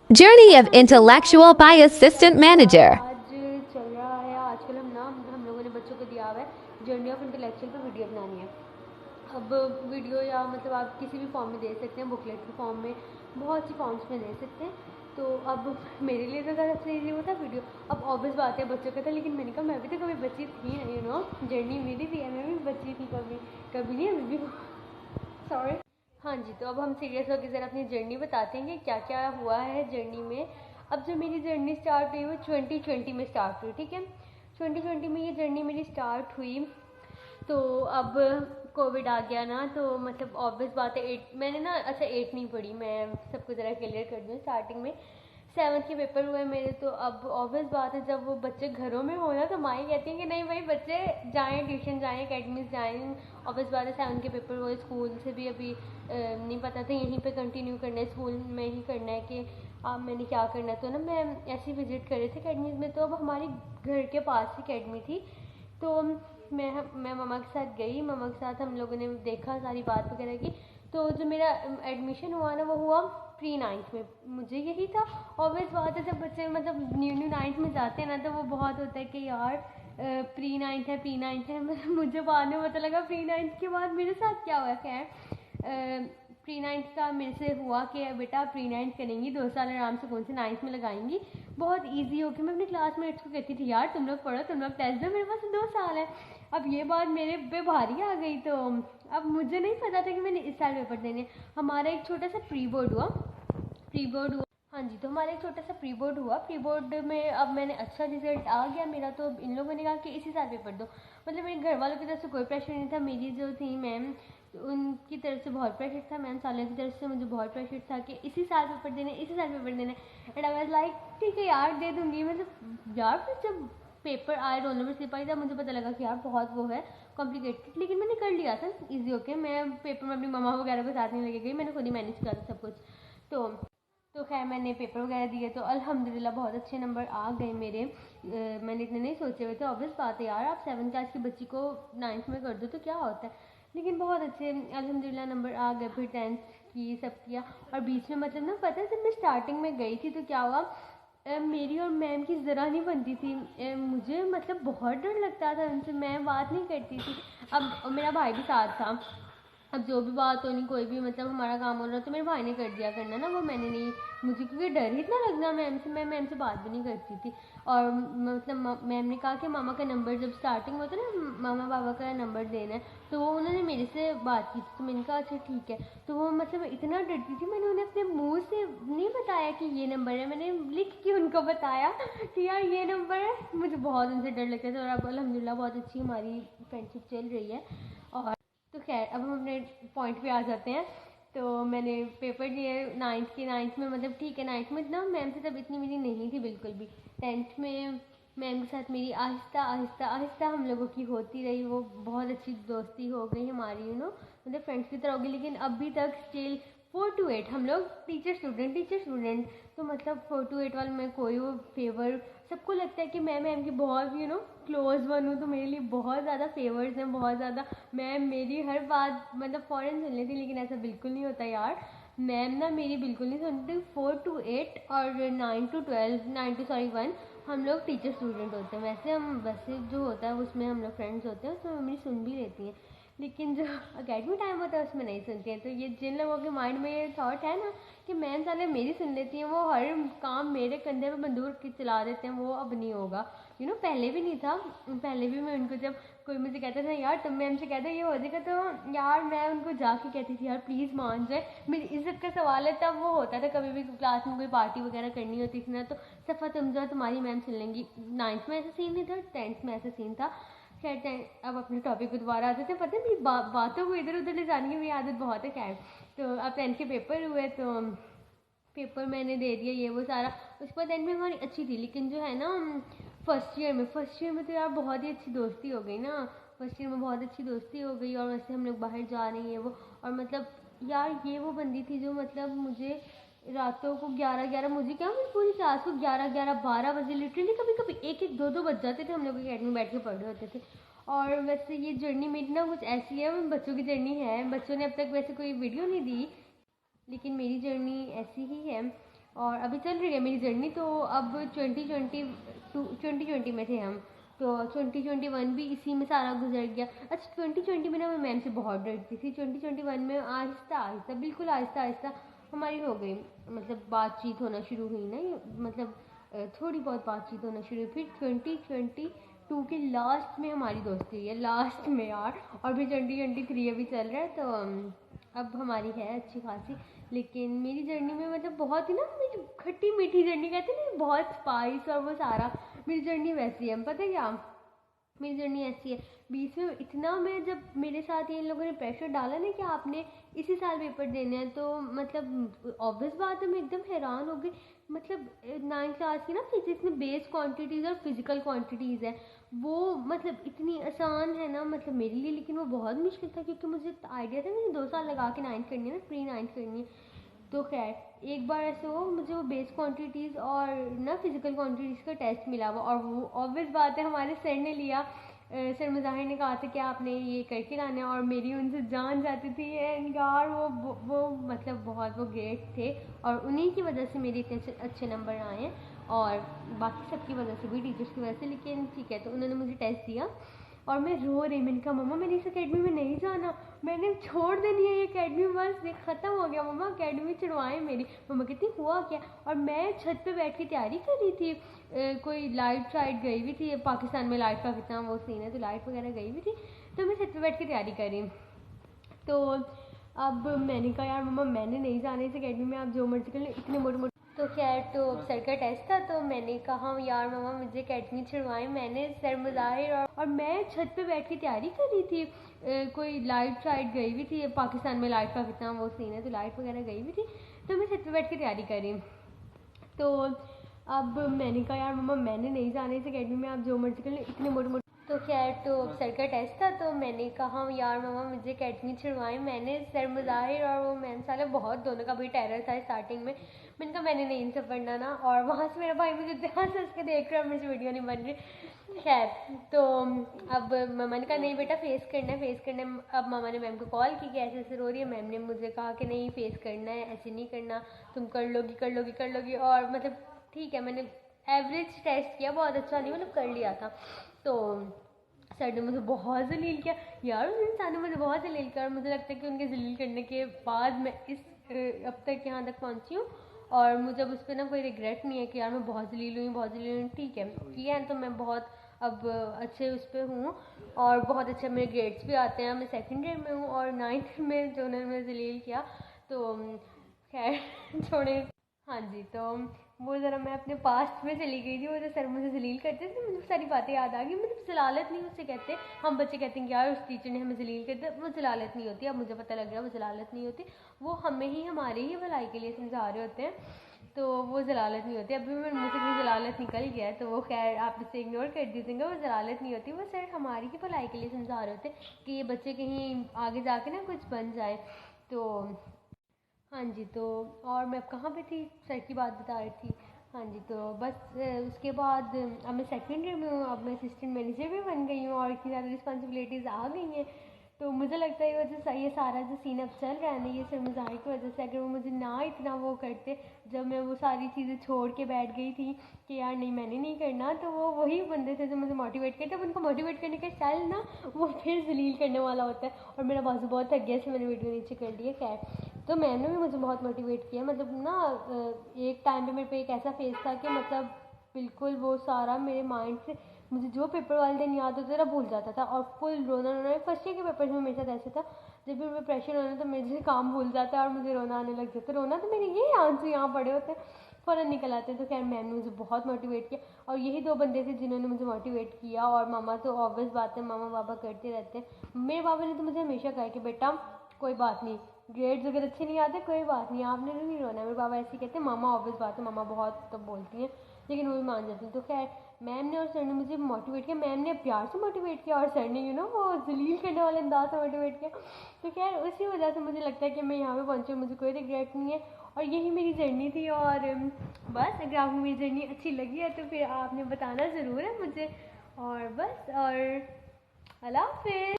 Journey of Intellectual by Assistant Manager. आज चल रहा है आजकल हम लोगों ने बच्चों को दिया हुआ है जर्नी ऑफ इंटेलेक्चुअल पे वीडियो बनानी है। अब वीडियो या मतलब आप किसी भी फॉर्म में दे सकते हैं, बुकलेट के फॉर्म में, बहुत सी फॉर्म्स में दे सकते हैं। तो अब मेरे लिए तो ज़्यादा अच्छा ईजी होता वीडियो। अब ऑब्वियस बात है बच्चों का था, लेकिन मैंने कहा मैं भी तो कभी बच्ची थी ना, जर्नी मेरी भी है, मैं भी बच्ची थी कभी कभी नहीं, अभी भी। सॉरी। हाँ जी, तो अब हम सीरियस होकर ज़रा अपनी जर्नी बताते हैं कि क्या क्या हुआ है जर्नी में। अब जो मेरी जर्नी स्टार्ट हुई वो 2020 में स्टार्ट हुई, ठीक है। 2020 में ये जर्नी मेरी स्टार्ट हुई। तो अब कोविड आ गया ना, तो मतलब ऑब्वियस बात है मैंने ना अच्छा 8 नहीं पढ़ी, मैं सबको ज़रा क्लियर कर दूँ। स्टार्टिंग में 7 के पेपर हुए मेरे। तो अब ऑब्वियस बात है जब वो बच्चे घरों में हो ना, तो माँ कहती हैं कि नहीं भाई बच्चे जाएँ, ट्यूशन जाएँ, अकेडमीज जाएँ। ऑब्वियस बात है 7 के पेपर हुए, स्कूल से भी अभी नहीं पता था यहीं पे कंटिन्यू करना है, स्कूल में ही करना है कि अब मैंने क्या करना है। तो ना मैं ऐसे विजिट कर रही थी अकेडमीज में। तो अब हमारी घर के पास ही अकेडमी थी। तो मैं मम्मा के साथ गई, मम्मा के साथ हम लोगों ने देखा, सारी बात वगैरह की। तो जो मेरा एडमिशन हुआ ना वो हुआ प्री नाइन्थ में। मुझे यही था, ऑब्वियस बात है जब बच्चे मतलब न्यू नाइन्थ में जाते हैं ना, तो वो बहुत होता है कि यार प्री नाइन्थ है, प्री नाइन्थ है। मुझे बाद में पता लगा प्री नाइन्थ के बाद मेरे साथ क्या हुआ। खैर प्री नाइन्थ का मेरे से हुआ कि बेटा प्री नाइन्थ करेंगी, 2 साल आराम से कौन से नाइन्थ में लगाएंगी, बहुत इजी होगी। मैं अपने क्लासमेट्स को कहती थी यार तुम लोग पढ़ो, तुम लोग टेस्ट दो, मेरे पास 2 साल है। अब ये बात मेरे पे भारी आ गई। तो अब मुझे नहीं पता था कि मैंने इस साल पेपर देने। हमारा एक छोटा सा प्री बोर्ड हुआ, प्री बोर्ड हुआ। हाँ जी, तो हमारा एक छोटा सा प्री बोर्ड हुआ। प्री बोर्ड में अब मैंने अच्छा रिजल्ट आ गया मेरा, तो इन लोगों ने कहा कि इसी साल पेपर दो। मतलब मेरे घर वालों की तरफ से कोई प्रेशर नहीं था। मेरी जो थी मैम, उनकी तरफ से बहुत प्रेशर था, मैम सालों की तरफ से मुझे बहुत प्रेशर था कि इसी साल पेपर देने, इसी साल पेपर देने। एंड आई वाज लाइक ठीक है यार दे दूँगी। मतलब यार फिर जब पेपर आए, रोल नंबर स्लिप आई, तब मुझे पता लगा कि यार बहुत वो है कॉम्प्लिकेटेड, लेकिन मैंने कर लिया था ईजी होके। मैं पेपर में अपनी मम्मा वगैरह के साथ नहीं लेके गई, मैंने खुद ही मैनेज किया था सब कुछ। तो खैर मैंने पेपर वगैरह दिए, तो अल्हम्दुलिल्लाह बहुत अच्छे नंबर आ गए मेरे। मैंने इतने नहीं सोचे हुए थे। ऑब्वियस बात है यार, आप 7 क्लास की बच्ची को 9th में कर दो तो क्या होता है, लेकिन बहुत अच्छे अल्हम्दुलिल्लाह नंबर आ गए। फिर 10th की सब किया। और बीच में मतलब ना पता है जब मैं स्टार्टिंग में गई थी तो क्या हुआ, मेरी और मैम की ज़रा नहीं बनती थी। मुझे मतलब बहुत डर लगता था उनसे, मैं बात नहीं करती थी। अब मेरा भाई भी साथ था। अब जो भी बात होनी, कोई भी मतलब हमारा काम हो रहा तो मेरे भाई ने कर दिया करना ना, वो मैंने नहीं। मुझे क्योंकि डर ही इतना लगना मैम से, मैं मैम से बात भी नहीं करती थी। और मतलब मैम ने कहा कि मामा का नंबर जब स्टार्टिंग में होता है ना, मामा बाबा का नंबर देना है, तो वो उन्होंने मेरे से बात की थी। तो मैंने कहा अच्छा ठीक है। तो वो मतलब इतना डरती थी, मैंने उन्हें अपने मुँह से नहीं बताया कि ये नंबर है, मैंने लिख के उनको बताया कि यार ये नंबर है। मुझे बहुत उनसे डर लगता था। और अब अल्हम्दुलिल्लाह बहुत अच्छी हमारी फ्रेंडशिप चल रही है। और तो खैर अब हम अपने पॉइंट पे आ जाते हैं। तो मैंने पेपर दिए 9th में, मतलब ठीक है 9th में इतना मैम से तब इतनी मेरी नहीं थी बिल्कुल भी। 10th में मैम के साथ मेरी आहिस्ता आहिस्ता आहिस्ता हम लोगों की होती रही, वो बहुत अच्छी दोस्ती हो गई हमारी, मतलब फ्रेंड्स की तरह होगी। लेकिन अभी तक स्टिल 4 to 8 हम लोग टीचर स्टूडेंट टीचर स्टूडेंट। तो मतलब 4 to 8 वाले में कोई वो फेवर, सबको लगता है कि मैं मैम की बहुत क्लोज वन हूँ, तो मेरे लिए बहुत ज़्यादा फेवर्स हैं, बहुत ज़्यादा। मैम मेरी हर बात मतलब फ़ौरन सुन लेती, लेकिन ऐसा बिल्कुल नहीं होता यार। मैम ना मेरी बिल्कुल नहीं सुनती। 4 to 8 और 9 to 12, 9 to 1 हम लोग टीचर स्टूडेंट होते हैं। वैसे जो होता है उसमें हम लोग फ्रेंड्स होते हैं, उसमें मम्मी सुन भी लेती हैं, लेकिन जो अकेडमी टाइम होता है उसमें नहीं सुनती हैं। तो ये जिन लोगों के माइंड में ये थॉट है ना कि मैम साले मेरी सुन लेती हैं, वो हर काम मेरे कंधे पे बंदूक की चला देते हैं, वो अब नहीं होगा। पहले भी नहीं था। पहले भी मैं उनको, जब कोई मुझे कहता था यार तुम मैम से कहते ये हो जाएगा, तो यार मैं उनको जाके कहती थी यार प्लीज़ मान जाए, मेरी इज्जत का सवाल है। तब वो होता था कभी भी क्लास में कोई पार्टी वगैरह करनी होती थी ना, तो सफ़ा तुम जाओ तुम्हारी मैम सुन लेंगी। 9th में ऐसा सीन नहीं था, 10th में ऐसा सीन था। खैर अब अपने टॉपिक पे दोबारा आते थे। पता है मेरी बातों को इधर उधर ले जाने की मेरी आदत बहुत है। खैर तो अब 10th के पेपर हुए, तो पेपर मैंने दे दिया ये वो सारा। उसके बाद एंड में हमारी अच्छी थी, लेकिन जो है ना फर्स्ट ईयर में तो यार बहुत ही अच्छी दोस्ती हो गई ना। फर्स्ट ईयर में बहुत अच्छी दोस्ती हो गई, और वैसे हम लोग बाहर जा रहे हैं वो। और मतलब यार ये वो बंदी थी जो मतलब मुझे रातों को 11-11, मुझे क्या मेरी पूरी क्लास को 11-11 12 बजे, लिटरली कभी कभी 1-1 2-2 बज जाते थे, हम लोग अकेडमी में बैठ के पढ़ रहे होते थे। और वैसे ये जर्नी मेरी ना कुछ ऐसी है, बच्चों की जर्नी है। बच्चों ने अब तक वैसे कोई वीडियो नहीं दी, लेकिन मेरी जर्नी ऐसी ही है। और अभी चल रही है मेरी जर्नी। तो अब 2020 में थे हम, तो 2021 भी इसी में सारा गुजर गया। अच्छा 2020 में ना मैं मैम से बहुत डरती थी। 2021 में आहिस्ता आहिस्ता, बिल्कुल आहिस्ता आहिस्ता हमारी हो गई, मतलब बातचीत होना शुरू हुई ना, मतलब थोड़ी बहुत बातचीत होना शुरू हुई। फिर 2022 के लास्ट में हमारी दोस्ती हुई है, लास्ट में यार। और फिर 2023 अभी चल रहा है, तो अब हमारी है अच्छी खासी। लेकिन मेरी जर्नी में मतलब बहुत ही ना, मेरी खट्टी मीठी जर्नी कहते हैं ना, बहुत स्पाइस और वो सारा, मेरी जर्नी वैसी है। पता है क्या, मेरी जर्नी ऐसी है। बीच में इतना, मैं जब मेरे साथ इन लोगों ने प्रेशर डाला ना कि आपने इसी साल पेपर देने हैं, तो मतलब ऑब्वियस बात है मैं एकदम हैरान हो गई। मतलब 9th क्लास की ना फिजिक्स में बेस क्वांटिटीज़ और फिजिकल क्वांटिटीज़ है, वो मतलब इतनी आसान है ना मतलब मेरे लिए, लेकिन वो बहुत मुश्किल था क्योंकि मुझे आइडिया था मैंने 2 साल लगा के 9th करनी है ना, प्री 9th करनी है। तो खैर एक बार ऐसे हो, मुझे वो बेस क्वांटिटीज़ और ना फिजिकल क्वांटिटीज़ का टेस्ट मिला हुआ, और वो ऑब्वियस बात है हमारे सर ने लिया। सर मुजाहिर ने कहा था कि आपने ये करके लाना है, और मेरी उनसे जान जाती थी एंड यार वो मतलब बहुत वो ग्रेट थे, और उन्हीं की वजह से मेरे इतने अच्छे नंबर आए हैं, और बाकी सबकी वजह से भी, टीचर्स की वजह से। लेकिन ठीक है, तो उन्होंने मुझे टेस्ट दिया और मैं रो रही, मैंने कहा मम्मा मैंने इस अकेडमी में नहीं जाना, मैंने छोड़ देनी है ये अकेडमी, बस ये ख़त्म हो गया मम्मा, अकेडमी छुड़वाएं मेरी। मम्मा कहती हुआ क्या, और मैं छत पे बैठ के तैयारी कर रही थी। कोई लाइट शाइट गई हुई थी, पाकिस्तान में लाइट का कितना वो सीन है, तो लाइट वगैरह गई हुई थी, तो मैं छत पे बैठ के तैयारी कर रही। तो अब मैंने कहा यार मम्मा मैंने नहीं जाना इस अकेडमी में, आप जो मर्जी कर लें, इतने मोटे मोटे। तो खैर, तो सर का टेस्ट था, तो मैंने कहा यार मम्मा मुझे अकेडमी छुड़वाएं, मैंने सर मुजाहिर और मैं छत पे बैठ के तैयारी कर रही थी। कोई लाइट शाइट गई हुई थी, पाकिस्तान में लाइट का कितना वो सीन है, तो लाइट वगैरह गई हुई थी, तो मैं छत पे बैठ के तैयारी कर रही। तो अब मैंने कहा यार मम्मा मैंने नहीं जाना इस अकेडमी में, आप जो मर्जी कर लें, इतने मोटे मोटे। तो खैर, तो सर का टेस्ट था, तो मैंने कहा यार मम्मा मुझे अकेडमी छुड़वाएं, मैंने सर मुजाहिर और वो मैम साले बहुत, दोनों का भी टेरर था स्टार्टिंग में। मैंने कहा मैंने नहीं इनसे पढ़ना ना, और वहाँ से मेरा भाई मुझे ध्यान से उसके देख रहा है, मुझे वीडियो नहीं बन रही। खैर, तो अब मामा ने कहा नहीं बेटा फेस करना है, फेस करना है। अब मामा ने मैम को कॉल की कि ऐसे ऐसे रो रही है, मैम ने मुझे कहा कि नहीं फेस करना है, ऐसे नहीं करना, तुम कर लोगी कर लोगी कर लोगी। और मतलब ठीक है, मैंने एवरेज टेस्ट किया, बहुत अच्छा नहीं, मतलब कर लिया था। तो सर ने मुझे बहुत जलील किया यार, उस इंसान ने मुझे बहुत जलील किया, और मुझे लगता है कि उनके जलील करने के बाद मैं इस अब तक यहाँ तक पहुँची हूँ, और मुझे अब उस पर ना कोई रिग्रेट नहीं है कि यार मैं बहुत जलील हुई, बहुत जलील हुई। ठीक है, किया है तो मैं बहुत अब अच्छे उस पर हूँ, और बहुत अच्छे मेरे ग्रेड्स भी आते हैं। मैं सेकंड ईयर में हूँ, और 9th में जो उन्होंने मुझे जलील किया, तो खैर छोड़े। हाँ जी, तो वो ज़रा मैं अपने पास्ट में चली गई थी, वो जो सर मुझे जलील करते थे, मुझे सारी बातें याद आ गई। मतलब जलालत नहीं उससे कहते, हम बच्चे कहते हैं कि यार उस टीचर ने हमें जलील कर दिया, वो जलालत नहीं होती। अब मुझे पता लग गया वो जलालत नहीं होती, वो हमें ही हमारे ही भलाई के लिए समझा रहे होते हैं, तो वो जलालत नहीं होती। अभी मेरे मुँह से कहीं जलालत निकल गया है, तो वो खैर आप इसे इग्नोर कर दीजिएगा, वो जलालत नहीं होती, वो सर हमारी ही भलाई के लिए समझा रहे होते हैं कि ये बच्चे कहीं आगे जाके ना कुछ बन जाए। तो हाँ जी, तो और मैं अब कहाँ पे थी, सर की बात बता रही थी। हाँ जी, तो बस उसके बाद अब मैं सेकंड ईयर में हूँ, अब मैं असिस्टेंट मैनेजर भी बन गई हूँ, और इतनी ज़्यादा रिस्पॉन्सिबिलिटीज़ आ गई हैं। तो मुझे लगता है ये सारा जो सीन अब चल रहा है ना, ये सर मुजाहिर की वजह से। अगर वो मुझे ना इतना वो करते, जब मैं वो सारी चीज़ें छोड़ के बैठ गई थी कि यार नहीं मैंने नहीं करना, तो वो वही बंदे थे जो मुझे मोटिवेट करते। अब उनको मोटिवेट करने का स्टाइल ना वो फिर जलील करने वाला होता है। और मेरा बाजू बहुत थक गया, इससे मैंने वीडियो नीचे कर दी है। खैर, तो मैंने भी मुझे बहुत मोटिवेट किया, मतलब ना एक टाइम पे मेरे पे एक ऐसा फेज था कि मतलब बिल्कुल वो सारा मेरे माइंड से, मुझे जो पेपर वाले दिन याद होता था भूल जाता था, और फुल रोना रोना। फर्स्ट ईयर के पेपर में मेरे साथ ऐसे था, जब भी मैं प्रेशर होना तो मेरे से काम भूल जाता है और मुझे रोना आने लग जाता है। रोना तो मेरे ये आंसू यहाँ पड़े होते हैं, फ़ौरन निकल आते हैं। तो खैर मैम ने मुझे बहुत मोटिवेट किया, और यही 2 बंदे थे जिन्होंने मुझे मोटिवेट किया। और मामा तो ऑब्वियस बात है, मामा पापा करते रहते हैं। मेरे पापा ने तो मुझे हमेशा कहा कि बेटा कोई बात नहीं, ग्रेड्स अगर अच्छे नहीं आते कोई बात नहीं, आपने तो नहीं रोना। मेरे पापा ऐसे कहते हैं, मामा ऑब्वियस बात है, मामा बहुत तब बोलती हैं, लेकिन वो भी मान जाती हैं। तो खैर मैम ने और सर ने मुझे मोटिवेट किया, मैम ने प्यार से मोटिवेट किया, और सर ने वो जलील करने वाले अंदाज से मोटिवेट किया। तो खैर उसी वजह से मुझे लगता है कि मैं यहाँ पे पहुँची हूँ, मुझे कोई रिग्रेट नहीं है, और यही मेरी जर्नी थी। और बस अगर आपको मेरी जर्नी अच्छी लगी है तो फिर आपने बताना ज़रूर है मुझे। और बस, और अल्लाह हाफ़िज़।